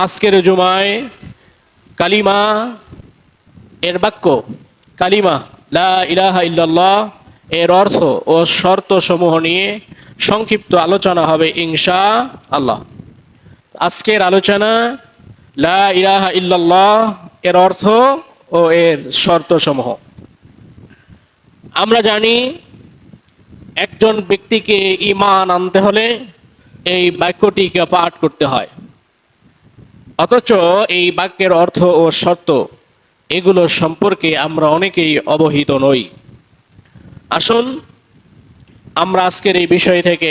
আজকের জুমায় কালিমা এর বাক্য কালিমা লা ইলাহা ইল্লাল্লাহ এর অর্থ ও শর্ত সমূহ নিয়ে সংক্ষিপ্ত আলোচনা হবে ইনশাআল্লাহ। আজকের আলোচনা লা ইলাহা ইল্লাল্লাহ এর অর্থ ও এর শর্ত সমূহ। আমরা জানি একজন ব্যক্তিকে ঈমান আনতে হলে এই বাক্যটিকে পাঠ করতে হয়, অথচ এই বাক্যের অর্থ ও শর্ত এগুলো সম্পর্কে আমরা অনেকেই অবহিত নই। আসুন আমরা আজকের এই বিষয় থেকে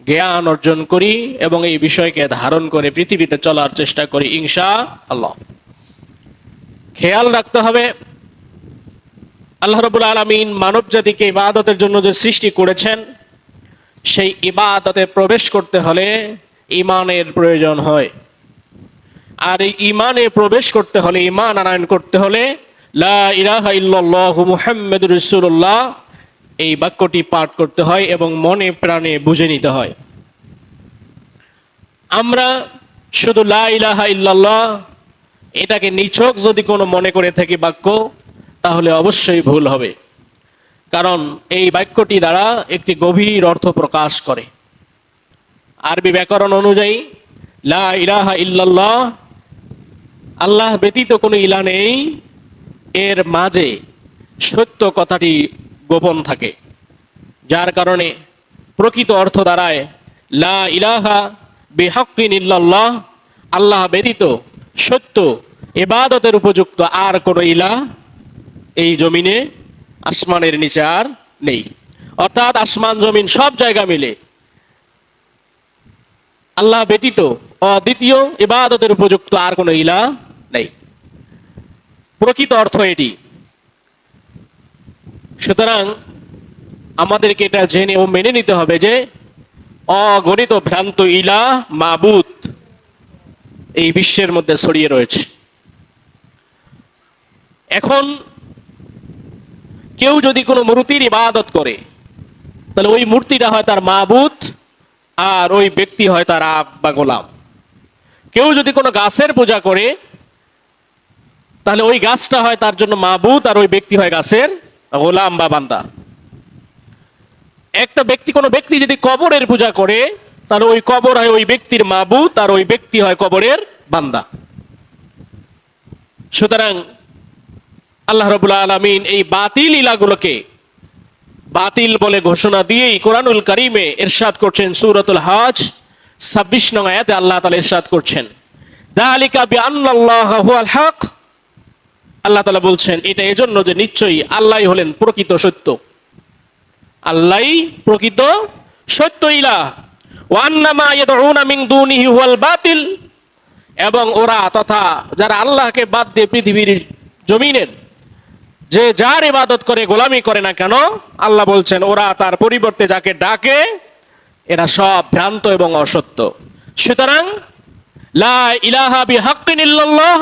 জ্ঞান অর্জন করি এবং এই বিষয়কে ধারণ করে পৃথিবীতে চলার চেষ্টা করি ইনশাআল্লাহ। খেয়াল রাখতে হবে, আল্লাহ রাব্বুল আলামিন মানব জাতিকে ইবাদতের জন্য যে সৃষ্টি করেছেন, সেই ইবাদতে প্রবেশ করতে হলে ঈমানের প্রয়োজন হয়। আর এই ঈমানে প্রবেশ করতে হলে, ঈমান আনয়ন করতে হলে লা ইলাহা ইল্লাল্লাহু মুহাম্মাদুর রাসূলুল্লাহ এই বাক্যটি পাঠ করতে হয় এবং মনে প্রাণে বুঝে নিতে হয়। আমরা শুধু লা ইলাহা ইল্লাল্লাহ এটাকে নিছক যদি কোনো মনে করে থাকি বাক্য, তাহলে অবশ্যই ভুল হবে, কারণ এই বাক্যটি দ্বারা একটি গভীর অর্থ প্রকাশ করে। আরবি ব্যাকরণ অনুযায়ী লা ইলাহা ইল্লাল্লাহ আল্লাহ ব্যতীত কোনো ইলা নেই, এর মাঝে সত্য কথাটি গোপন থাকে, যার কারণে প্রকৃত অর্থ দাঁড়ায় লা ইলাহা বিহাক্কিন ইল্লাল্লাহ, আল্লাহ ব্যতীত সত্য ইবাদতের উপযুক্ত আর কোনো ইলাহ এই জমিনে আসমানের নিচে আর নেই। অর্থাৎ আসমান জমিন সব জায়গা মিলে আল্লাহ ব্যতীত অদ্বিতীয় ইবাদতের উপযুক্ত আর কোনো ইলাহ নেই, প্রকৃত অর্থ এটি। সুতরাং আমাদেরকে এটা জেনে ও মেনে নিতে হবে যে অগণিত ভ্রান্ত ইলাহ মাবুদ এই বিশ্বের মধ্যে ছড়িয়ে রয়েছে। এখন কেউ যদি কোনো মূর্তির ইবাদত করে, তাহলে ওই মূর্তিটা হয় তার মাবুদ আর ওই ব্যক্তি হয় তার আব বা গোলাম। কেউ যদি কোনো গাছের পূজা করে, তাহলে ওই গাছটা হয় তার জন্য মাবুদ আর ওই ব্যক্তি হয় গাছের গোলাম বা বান্দা। একটা ব্যক্তি, কোনো ব্যক্তি যদি কবরের পূজা করে, তাহলে ওই কবর হয় ওই ব্যক্তির মাবুদ আর ওই ব্যক্তি হয় কবরের বান্দা। সুতরাং আল্লাহ রাব্বুল আলামিন এই বাতিল ইলাগুলোকে বাতিল বলে ঘোষণা দিয়েই কোরআনুল কারীমে ইরশাদ করছেন, সূরাতুল হজ 26 নং আয়াতে আল্লাহ তাআলা ইরশাদ করছেন, যালিকা বিআন্নাল্লাহা হুয়াল হক। আল্লাহ তাআলা বলছেন এটা এজন্য যে নিশ্চয়ই আল্লাহই হলেন প্রকৃত সত্য, আল্লাহই প্রকৃত সত্য ইলাহ, ওয়া আন্নামা ইয়াদউনা মিন দুনিহি হুয়াল বাতিল, এবং ওরা তথা যারা আল্লাহকে বাদ দিয়ে পৃথিবীর জমিনের যে যার ইবাদত করে, গোলামি করে না কেন, আল্লাহ বলছেন ওরা তার পরিবর্তে যাকে ডাকে এরা সব ভ্রান্ত এবং অসত্য। সুতরাং লা ইলাহা বিহাক্কিন ইল্লাল্লাহ,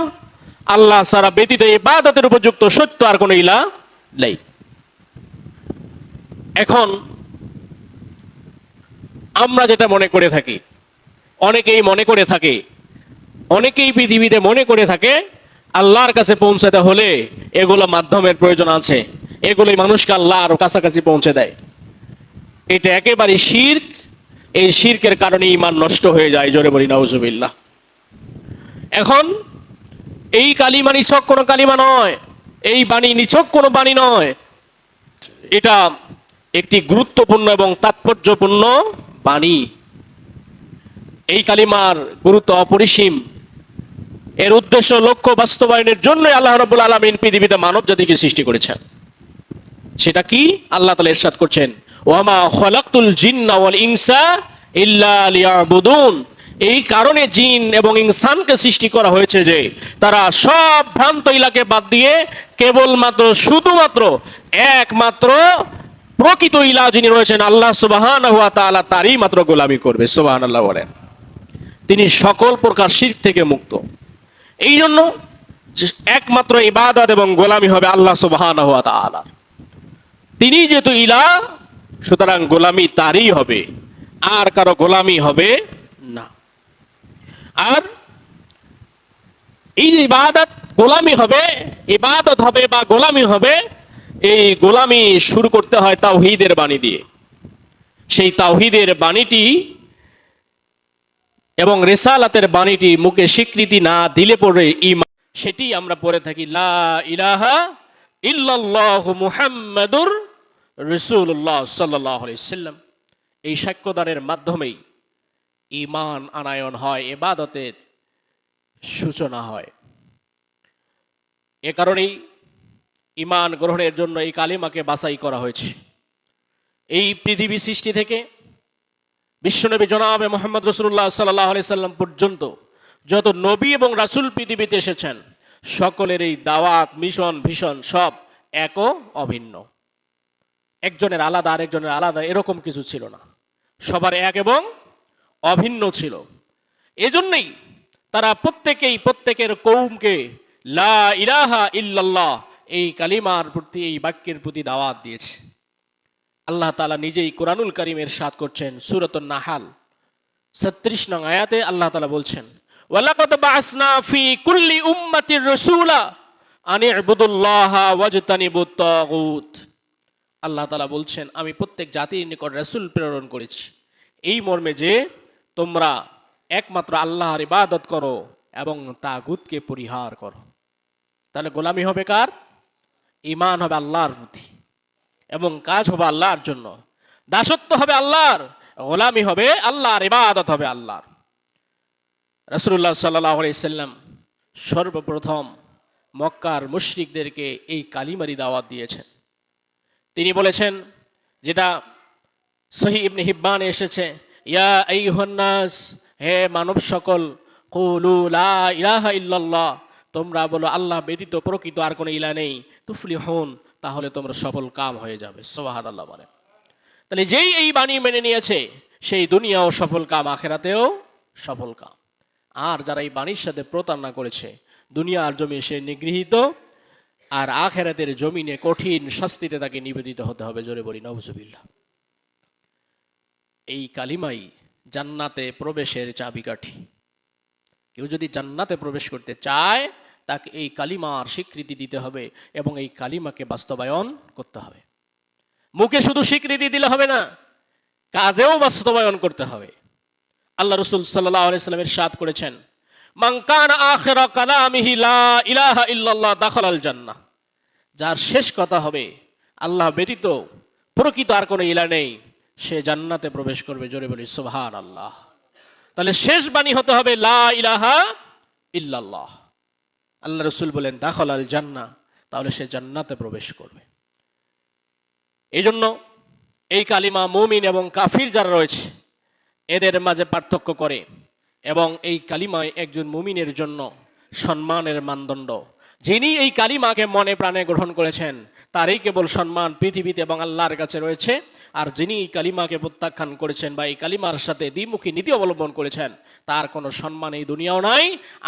আল্লাহ ছাড়া ব্যতীত ইবাদতের উপযুক্ত সত্য আর কোনো ইলাহ নেই। এখন আমরা যেটা মনে করে থাকি, অনেকেই মনে করে থাকে, অনেকেই পৃথিবীতে মনে করে থাকে আল্লাহর কাছে পৌঁছাতে হলে এগুলো মাধ্যমের প্রয়োজন আছে, এগুলোই মানুষকে আল্লাহর কাছাকাছি পৌঁছে দেয়। এটা একেবারে শিরক। এই শিরকের কারণে ঈমান নষ্ট হয়ে যায়, জোরে বলি নাউজুবিল্লাহ। এখন এই কালিমা নিছক কোনো কালিমা নয়, এই বাণী নিছক কোনো বাণী নয়, এটা একটি গুরুত্বপূর্ণ এবং তাৎপর্যপূর্ণ বাণী। এই কালিমার গুরুত্ব অপরিসীম। এর উদ্দেশ্য লক্ষ্য বাস্তবায়নের জন্য আল্লাহ রাব্বুল আলামিন পৃথিবীতে মানব জাতিকে সৃষ্টি করেছেন। সেটা কি? আল্লাহ তাআলা ইরশাদ করছেন, ওয়ামা খালাকতুল জিন্না ওয়াল ইনসা ইল্লা লিয়াবুদুন। এই কারণে জিন এবং ইনসানকে সৃষ্টি করা হয়েছে যে তারা সব ভ্রান্ত ইলাকে বাদ দিয়ে কেবলমাত্র শুধুমাত্র একমাত্র প্রকৃত ইলাহ যিনি রয়েছেন আল্লাহ সুবহানাহু ওয়া তাআলা তারই মাত্র গোলামি করবে। সুবহানাল্লাহ বলেন। তিনি সকল প্রকার শিরক থেকে মুক্ত। এই জন্য একমাত্র ইবাদত এবং গোলামি হবে আল্লাহ সুবহানাহু ওয়া তাআলা। তিনি যেহেতু ইলাহ, সুতরাং গোলামি তারই হবে, আর কারো গোলামি হবে না। আর এই যে ইবাদত গোলামি হবে, ইবাদত হবে বা গোলামি হবে, এই গোলামি শুরু করতে হয় তাওহীদের বাণী দিয়ে। সেই তাওহীদের বাণীটি এবং রিসালাতের বাণীটি মুখে স্বীকৃতি না দিলে পরে ঈমান, সেটি আমরা পড়ে থাকি লা ইলাহা ইল্লাল্লাহু মুহাম্মাদুর রাসূলুল্লাহ সাল্লাল্লাহু আলাইহি সাল্লাম। এই সাক্ষ্যদানের মাধ্যমেই ঈমান আনায়ন হয়, ইবাদতের সূচনা হয়। এ কারণেই ঈমান গ্রহণের জন্য এই কালিমাকে বাছাই করা হয়েছে। এই পৃথিবী সৃষ্টি থেকে বিশ্বনবী জনাবে মুহাম্মদ রাসূলুল্লাহ সাল্লাল্লাহু আলাইহি সাল্লাম পর্যন্ত যত নবী এবং রাসূল পৃথিবীতে এসেছেন, সকলের এই দাওয়াত, মিশন, ভিশন সব এক ও অভিন্ন। একজনের আলাদা আরেকজনের আলাদা এরকম কিছু ছিল না, সবার এক এবং অভিন্ন ছিল। এজন্যই তারা প্রত্যেকেই প্রত্যেকের কওমকে লা ইলাহা ইল্লাল্লাহ এই কালিমার প্রতি, এই বাক্যের প্রতি দাওয়াত দিয়েছে। আল্লাহ তাআলা নিজেই কোরআনুল কারীমের ইরশাদ করছেন সূরাতুন নাহাল 36 নং আয়াতে আল্লাহ তাআলা বলছেন, ওয়ালাকাদ বা'আসনা ফি কুল্লি উম্মাতির রাসূলা আন ইবুদুল্লাহা ওয়াজতানিবুত তাগুত। আল্লাহ তাআলা বলছেন, আমি প্রত্যেক জাতির নিকট রাসূল প্রেরণ করেছি এই মর্মে যে তোমরা একমাত্র আল্লাহর ইবাদত করো এবং তাগুতকে পরিহার করো। তাহলে গোলামি হবে কার? ঈমান হবে আল্লাহর প্রতি এবং কাজ হবে আল্লাহর জন্য, দাসত্ব হবে আল্লাহর, গোলামি হবে আল্লাহর, ইবাদত হবে আল্লাহর। রাসূলুল্লাহ সাল্লাল্লাহু আলাইহি সাল্লাম সর্বপ্রথম মক্কার মুশরিকদেরকে এই কালিমারই দাওয়াত দিয়েছেন। তিনি বলেছেন, যেটা সহিহ ইবনে হিব্বানে এসেছে, ইয়া আইয়ুহান নাস, হে মানব সকল, কুলু লা ইলাহা ইল্লাল্লাহ, তোমরা বলো আল্লাহ ব্যতীত প্রকৃত আর কোনো ইলাহ নেই, তুফলিহুন, তাহলে তোমরা সফল কাম হয়ে যাবে। সুবহানাল্লাহ বলে। তাহলে যেই এই বাণী মেনে নিয়েছে সেই দুনিয়াও সফল কাম, আখেরাতেও সফল কাম। আর যারা এই বাণীর সাথে প্রতারণা করেছে, দুনিয়ার জমি সে নিগৃহীত, আর আখেরাতের জমিনে কঠিন শাস্তিতে তাকে নিবেদিত হতে হবে। জোরে বলি নাউজুবিল্লাহ। এই কালিমাই জান্নাতে প্রবেশের চাবিকাঠি। কেউ যদি জান্নাতে প্রবেশ করতে চায়, তাকে এই কালিমার স্বীকৃতি দিতে হবে এবং এই কালিমাকে বাস্তবায়ন করতে হবে। মুখে শুধু স্বীকৃতি দিলে হবে না, কাজেও বাস্তবায়ন করতে হবে। আল্লাহ রাসূল সাল্লাল্লাহু আলাইহি সাল্লাম ইরশাদ করেছেন, মান কানা আখিরা কালামিহি লা ইলাহা ইল্লাল্লাহ দাখালাল জান্নাহ। যার শেষ কথা হবে আল্লাহ ব্যতীত প্রকৃত আর কোনো ইলাহ নেই, সে জান্নাতে প্রবেশ করবে। জোরে বলি সুবহানাল্লাহ। তাহলে শেষ বাণী হতে হবে লা ইলাহা ইল্লাল্লাহ। আল্লাহ রাসূল বলেন দাখালাল জান্নাহ, তাহলে সে জান্নাতে প্রবেশ করবে। এই জন্য এই কালিমা মুমিন এবং কাফির যারা রয়েছে এদের মাঝে পার্থক্য করে, এবং এই কালিমায় একজন মুমিনের জন্য সম্মানের মানদণ্ড। যিনি এই কালিমাকে মনে প্রাণে গ্রহণ করেছেন তারই কেবল সম্মান পৃথিবীতে এবং আল্লাহর কাছে রয়েছে। আর যিনি এই কালিমাকে প্রত্যাখ্যান করেছেন বা এই কালিমার সাথে দ্বিমুখী নীতি অবলম্বন করেছেন, তার কোনো সম্মান এই দুনিয়াও নাই,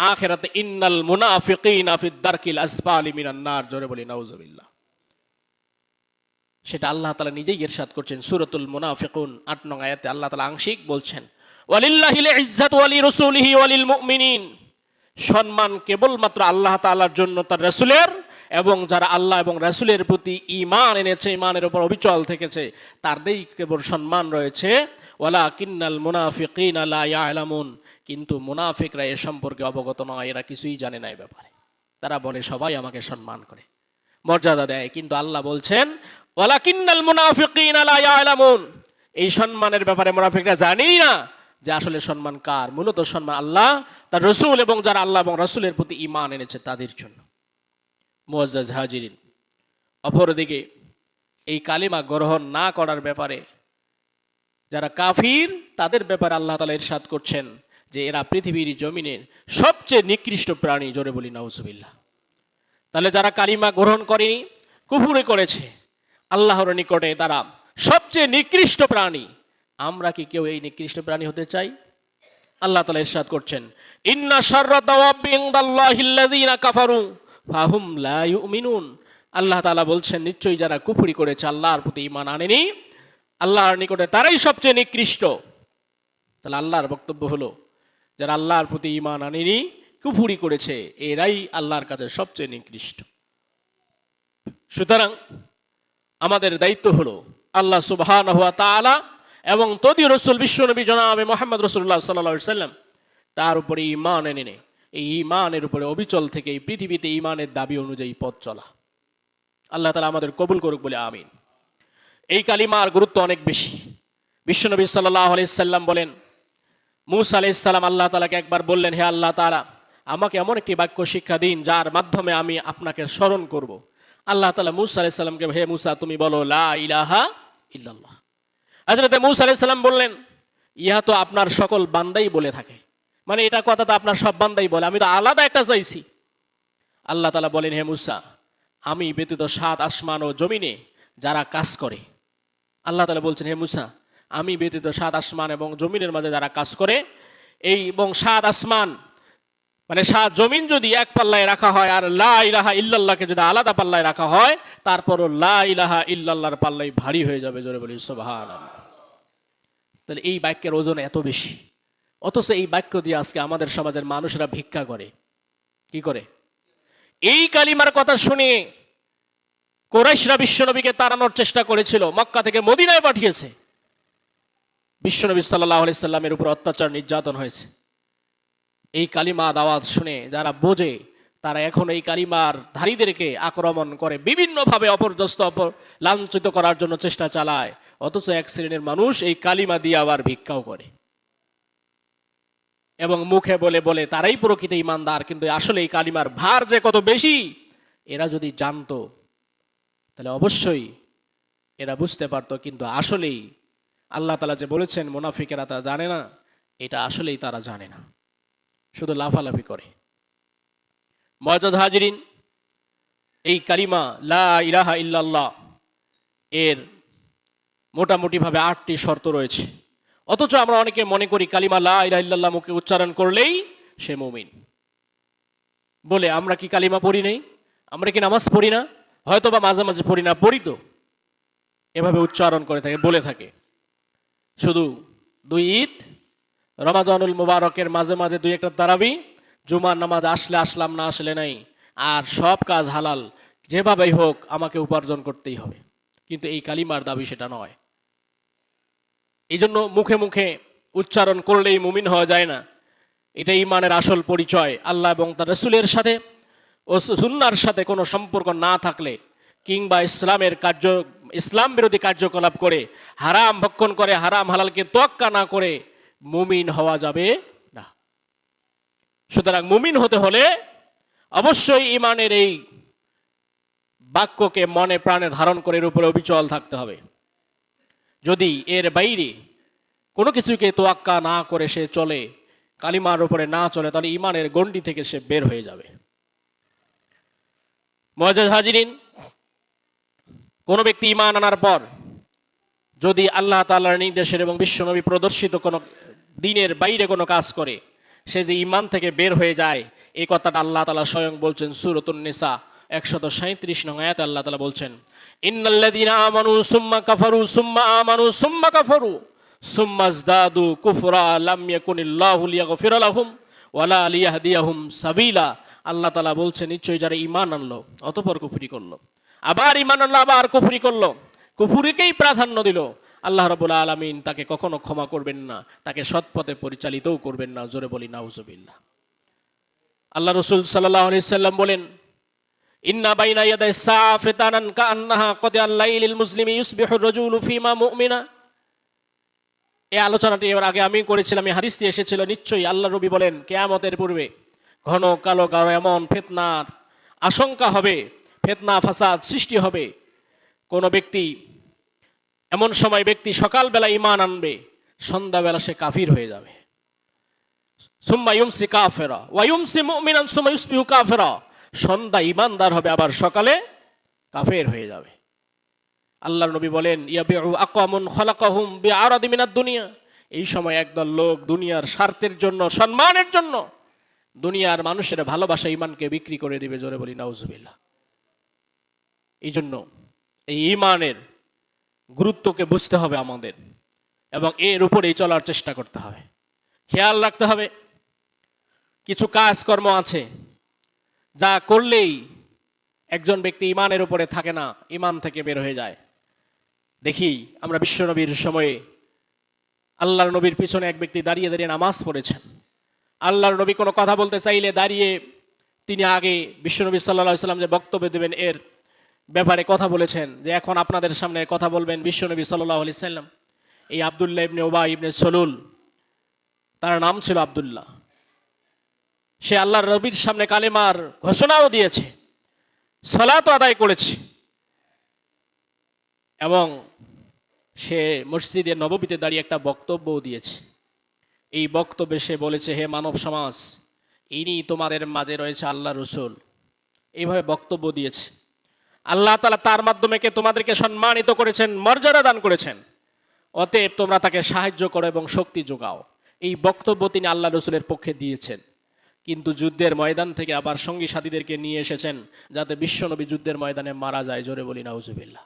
আখিরাতে ইন্নাল মুনাফিকিনা ফিদ দারকিল আসফালি মিনান নার। জোরে বলি নাউজুবিল্লাহ। সেটা আল্লাহ তাআলা নিজেই ইরশাদ করছেন সূরাতুল মুনাফিকুন ৮ নং আয়াতে আল্লাহ তাআলা আংশিক বলছেন, ওয়ালিল্লাহিল ইজ্জাতু ওয়া লিরাসূলিহি ওয়া লিল মুমিনিন। সম্মান কেবলমাত্র আল্লাহ তাআলার জন্য, তার রাসূলের, এবং যারা আল্লাহ এবং রাসূলের প্রতি ঈমান এনেছে, ঈমানের উপর অবিচল থেকেছে, তাদেরই কেবল সম্মান রয়েছে। ওয়ালাকিন্নাল মুনাফিকিনা লা ইয়ালামুন। কিন্তু মুনাফিকরা এ সম্পর্কে অবগত নয়, এরা কিছুই জানে না এই ব্যাপারে। তারা বলে সবাই আমাকে সম্মান করে, মর্যাদা দেয়, কিন্তু আল্লাহ বলছেন ওয়ালাকিন্নাল মুনাফিকিনা লা ইয়ালামুন। এই সম্মানের ব্যাপারে মুনাফিকরা জানেই না যে আসলে সম্মান কার। মূলত সম্মান আল্লাহ, তার রাসূল এবং যারা আল্লাহ এবং রাসূলের প্রতি ঈমান এনেছে তাদের জন্য। মুআজ্জাজ হাজিরিন, অপরদিকে এই কালিমা গ্রহণ না করার ব্যাপারে যারা কাফির, তাদের ব্যাপারে আল্লাহ তাআলা ইরশাদ করছেন যে এরা পৃথিবীর জমিনের সবচেয়ে নিকৃষ্ট প্রাণী। জোরে বলি নাউজুবিল্লাহ। তাহলে যারা কালিমা গ্রহণ করেনি, কুফর করেছে, আল্লাহর নিকটে তারা সবচেয়ে নিকৃষ্ট প্রাণী। আমরা কি কেউ এই নিকৃষ্ট প্রাণী হতে চাই? আল্লাহ তাআলা ইরশাদ করছেন, ইন্না শাররা দাওয়াবি ইনদাল্লাহিল্লাযীনা কাফারু ফাহুম লা ইউমিনুন। আল্লাহ তাআলা বলছেন নিশ্চয়ই যারা কুফরি করেছে, আল্লাহর প্রতি ঈমান আনেনি, আল্লাহর নিকটে তারাই সবচেয়ে নিকৃষ্ট। তাহলে আল্লাহর বক্তব্য হলো যারা আল্লাহর প্রতি ঈমান আনেনি, কুফরি করেছে, এরাই আল্লাহর কাছে সবচেয়ে নিকৃষ্ট। সুতরাং আমাদের দায়িত্ব হলো আল্লাহ সুবহানাহু ওয়া তাআলা এবং তদি রসুল বিশ্বনবী জনাবে মুহাম্মদ রাসূলুল্লাহ সাল্লাল্লাহু আলাইহি সাল্লাম তার উপরে ঈমান এনে এই ঈমানের উপরে অবিচল থেকে এই পৃথিবীতে ঈমানের দাবি অনুযায়ী পথ চলা। আল্লাহ তাআলা আমাদের কবুল করুক বলে আমিন। এই কালিমার গুরুত্ব অনেক বেশি। বিশ্বনবী সাল্লাল্লাহু আলাইহি সাল্লাম বলেন, মূসা আলাইহিস সালাম আল্লাহ তাআলাকে একবার বললেন, হে আল্লাহ তাআলা, আমাকে এমন একটি বাক্য শিক্ষা দিন যার মাধ্যমে আমি আপনাকে স্মরণ করব। আল্লাহ তাআলা মূসা আলাইহিস সালামকে, হে মূসা, তুমি বলো লা ইলাহা ইল্লাল্লাহ। হযরত মূসা আলাইহিস সালাম বললেন, ইহা তো আপনার সকল বান্দাই বলে থাকে, মানে এটা কথা তো আপনার সব বান্দাই বলে, আমি তো আলাদা একটা চাইছি। আল্লাহ তাআলা বলেন, হে মূসা, আমি ব্যতীত সাত আসমান ও জমিনে যারা কাজ করে, আল্লাহ তাআলা বলছেন, হে মূসা, আমি ব্যতীত সাত আসমান এবং জমিনের মাঝে যারা কাজ করে, এই এবং সাত আসমান মানে সাত জমিন যদি এক পাল্লায় রাখা হয় আর লা ইলাহা ইল্লাল্লাহকে যদি আলাদা পাল্লায় রাখা হয়, তারপরও লা ইলাহা ইল্লাল্লাহর পাল্লাই ভারী হয়ে যাবে। জোরে বলি সুবহানাল্লাহ। তাহলে এই বাক্যের ওজন এত বেশি, অথচ এই বাক্য দিয়ে আজকে আমাদের সমাজের মানুষরা ভিক্ষা করে। কি করে? এই কালিমার কথা শুনে কুরাইশরা বিশ্বনবীকে তাড়ানোর চেষ্টা করেছিল, মক্কা থেকে মদিনায় পাঠিয়েছে। বিশ্বনবী সাল্লাল্লাহু আলাইহি সাল্লামের উপর অত্যাচার নির্যাতন হয়েছে। এই কালিমা দাওয়াত শুনে যারা বোঝে তারা এখন এই কালিমার ধারীদেরকে আক্রমণ করে, বিভিন্নভাবে অপর্যস্ত লাঞ্ছিত করার জন্য চেষ্টা চালায়। অথচ এক শ্রেণীর মানুষ এই কালিমা দিয়ে আবার ভিক্ষাও করে এবং মুখে বলে বলে তারাই প্রকৃত ইমানদার, কিন্তু আসলে এই কালিমার ভার যে কত বেশি এরা যদি জানতো তাহলে অবশ্যই এরা বুঝতে পারতো। কিন্তু আসলেই আল্লাহ তাআলা যে বলেছেন মুনাফিকেরা তা জানে না, এটা আসলেই তারা জানে না, শুধু লাফালাফি করে। মুআজ্জাজ হাজিরিন, এই কালিমা লা ইলাহা ইল্লাল্লাহ এর মোটামুটি ভাবে 8টি শর্ত রয়েছে। অথচ আমরা অনেকে মনে করি কালিমা লা ইলাহা ইল্লাল্লাহ মুখে উচ্চারণ করলেই সে মুমিন বলে। আমরা কি কালিমা পড়ি নাই? আমরা কি নামাজ পড়ি না? হয়তো বা মাঝে মাঝে পড়ি না, পড়ি তো। এভাবে উচ্চারণ করে থাকে, বলে থাকে। শুধু 2 ঈদ, রমাদানুল মুবারকের মাঝে মাঝে 2-1টা তারাবি, জুমার নামাজ আসলে আসলাম, না আসলে নাই, আর সব কাজ হালাল, যেভাবেই হোক আমাকে উপার্জন করতেই হবে। কিন্তু এই কালিমার দাবি সেটা নয়। এই জন্য মুখে মুখে উচ্চারণ করলেই মুমিন হওয়া যায় না। এটা ঈমানের আসল পরিচয়। আল্লাহ এবং তার রাসূলের সাথে ও সুন্নাহর সাথে কোনো সম্পর্ক না থাকলে, কিংবা ইসলাম বিরোধী কার্যকলাপ করে, হারাম ভক্ষণ করে, হারাম হালালকে তোয়াক্কা না করে মুমিন হওয়া যাবে না। সুতরাং মুমিন হতে হলে অবশ্যই ঈমানের এই বাক্যকে মনে প্রাণে ধারণ করে এর উপরে অবিচল থাকতে হবে। যদি এর বাইরে কোনো কিছুকে তোয়াক্কা না করে সে চলে, কালিমার উপরে না চলে, তাহলে ঈমানের গণ্ডি থেকে সে বের হয়ে যাবে। মুআজ্জাজ হাজিরিন, কোন ব্যক্তি ঈমান আনার পর যদি আল্লাহ তাআলার নির্দেশের এবং বিশ্বনবী প্রদর্শিত কোনো দ্বীনের বাইরে কোনো কাজ করে, সে যে ঈমান থেকে বের হয়ে যায়, এই কথাটা আল্লাহ তাআলা স্বয়ং বলছেন সূরাতুন নিসা 137 নং আয়াতে। আল্লাহ তাআলা বলছেন, ইন্নাল্লাযীনা আমানু সুম্মা কাফারু সুম্মা আমানু সুম্মা কাফারু সুম্মা ইজদাদু কুফরা লাম ইয়াকুনিল্লাহু লিয়াগফিরা লাহুম ওয়ালা লিয়াহদিয়াহুম সাবিলা। আল্লাহ তাআলা বলছেন, নিশ্চয়ই যারা ঈমান আনলো অতঃপর কুফরি করলো, আবার ঈমান আনলো, আবার কুফরি করলো, কুফরিকেই প্রাধান্য দিল, আল্লাহ রাব্বুল আলামিন তাকে কখনো ক্ষমা করবেন না, তাকে সৎপথে পরিচালিতও করবেন না। জোরে বলি নাউজুবিল্লাহ। আল্লাহ রাসূল সাল্লাল্লাহু আলাইহি সাল্লাম বলেন, ইন্না বাইনা ইয়াদাই সাআ ফিতানান কাআন্নাহা কদিয়াল লাইলিল মুসলিমি ইউসবিহু রাজুলু ফিমা মুমিনা। এই আলোচনাটি এর আগে আমি করেছিলাম, এই হাদিসটি এসেছিল। নিশ্চয়ই আল্লাহ নবী বলেন, কিয়ামতের পূর্বে ঘন কালো কালো এমন ফিতনার আশঙ্কা হবে, ফিতনা ফাসাদ সৃষ্টি হবে। কোন ব্যক্তি এমন সময় ব্যক্তি সকালবেলা ঈমান আনবে, সন্ধ্যাবেলা সে কাফির হয়ে যাবে। সুম্মা ইউমসি কাফিরা ওয়া ইউমসি মুমিনান সুম্মা ইউসবিহু কাফিরা। সন্ধ্যা ঈমানদার হবে, আবার সকালে কাফের হয়ে যাবে। আল্লাহর নবী বলেন, ইয়াবিউ আকওয়ামুন খালাকাহুম বিআরাদি মিনাদ দুনিয়া। এই সময় একদল লোক দুনিয়ার স্বার্থের জন্য, সম্মানের জন্য দুনিয়ার মানুষের ভালোবাসা ঈমানকে বিক্রি করে দিবে। জোরে বলি নাউজুবিল্লাহ। এই জন্য এই ঈমানের গুরুত্বকে বুঝতে হবে আমাদের, এবং এর উপরেই চলার চেষ্টা করতে হবে, খেয়াল রাখতে হবে। কিছু কাজকর্ম আছে যা করলেই একজন ব্যক্তি ইমানের উপরে থাকে না, ইমান থেকে বের হয়ে যায়। দেখি আমরা বিশ্বনবীর সময়ে আল্লাহর নবীর পিছনে এক ব্যক্তি দাঁড়িয়ে দাঁড়িয়ে নামাজ পড়েছেন। আল্লাহর নবী কোনো কথা বলতে চাইলে দাঁড়িয়ে তিনি আগে বিশ্বনবী সাল্লাল্লাহু আলাইহি ওয়াসাল্লাম যে বক্তব্য দেবেন এর ব্যাপারে কথা বলেছেন, যে এখন আপনাদের সামনে কথা বলবেন বিশ্বনবী সাল্লাল্লাহু আলাইহি ওয়াসাল্লাম। এই আব্দুল্লাহ ইবনে উবাই ইবনে সলুল, তার নাম ছিল আব্দুল্লাহ। সে আল্লাহর নবীর সামনে কালেমার ঘোষণাও দিয়েছে, সালাত আদায় করেছে, এবং সে মসজিদে নববীতে দাঁড়িয়ে একটা বক্তব্যও দিয়েছে। এই বক্তব্যে সে বলেছে, হে মানব সমাজ, ইনি তোমাদের মাঝে রয়েছে আল্লাহ রসুল। এইভাবে বক্তব্য দিয়েছে। আল্লাহ তাআলা তার মাধ্যমে তোমাদেরকে সম্মানিত করেছেন, মর্যাদা দান করেছেন, অতএব তোমরা তাকে সাহায্য করো এবং শক্তি যোগাও। এই বক্তব্য তিনি আল্লাহ রসুলের পক্ষে দিয়েছেন। কিন্তু যুদ্ধের ময়দান থেকে আবার সঙ্গী সাথীদেরকে নিয়ে এসেছেন যাতে বিশ্বনবী যুদ্ধের ময়দানে মারা যায়। জোরে বলি নাউজুবিল্লাহ।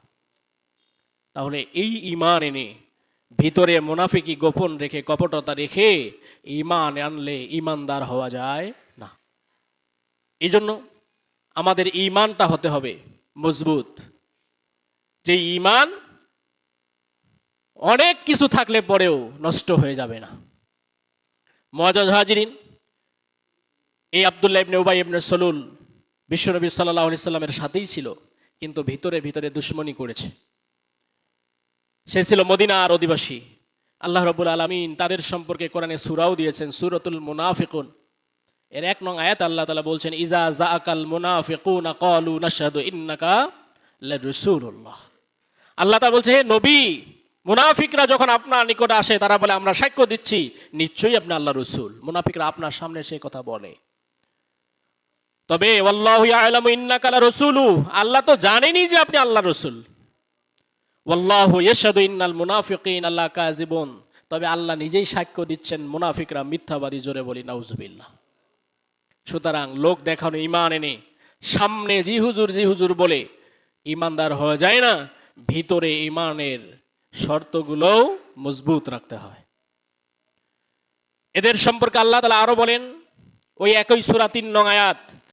তাহলে এই ঈমান এনে ভিতরে মুনাফিকি গোপন রেখে, কপটতা রেখে ঈমান আনলে ঈমানদার হওয়া যায় না। এই জন্য আমাদের ঈমানটা হতে হবে মজবুত, যে ঈমান অনেক কিছু থাকলে পরেও নষ্ট হয়ে যাবে না। মুআজ্জাজ হাজিরিন, এই আব্দুল্লাহ ইবনে উবাই ইবনে সলুল বিশ্বনবী সাল্লাল্লাহু আলাইহি সাল্লামের সাথেই ছিল, কিন্তু ভিতরে ভিতরে দুশমনি করেছে। সে ছিল মদিনার অধিবাসী। আল্লাহ রাব্বুল আলামিন তাদের সম্পর্কে কোরআনে সূরাও দিয়েছেন, সূরাতুল মুনাফিকুন এর 1 নং আয়াত আল্লাহ তাআলা বলছেন, ইজা জাআকাল মুনাফিকুনা ক্বালু নাশহাদু ইন্নাকা লারাসূলুল্লাহ। আল্লাহ তাআলা বলছে, হে নবী, মুনাফিকরা যখন আপনার নিকট আসে তারা বলে আমরা সাক্ষ্য দিচ্ছি নিশ্চয়ই আপনি আল্লাহর রাসূল। মুনাফিকরা আপনার সামনে সেই কথা বলে। তবে ওয়াল্লাহু ইয়ালামু ইন্নাকা লারাসূলু, আল্লাহ তো জানেনই যে আপনি আল্লাহর রাসূল। ওয়াল্লাহু ইয়াশহাদু ইন্নাল মুনাফিকিনা লাকাযিবুন, তবে আল্লাহ নিজেই সাক্ষ্য দিচ্ছেন মুনাফিকরা মিথ্যাবাদী। জোরে বলি নাউজুবিল্লাহ। সুতরাং লোক দেখানো ঈমান এনে সামনে জি হুজুর বলে ঈমানদার হওয়া যায় না, ভিতরে ঈমানের শর্তগুলোও মজবুত রাখতে হয়। এদের সম্পর্কে আল্লাহ তাআলা আরো বলেন, ওই একই সূরা 3 নং আয়াত,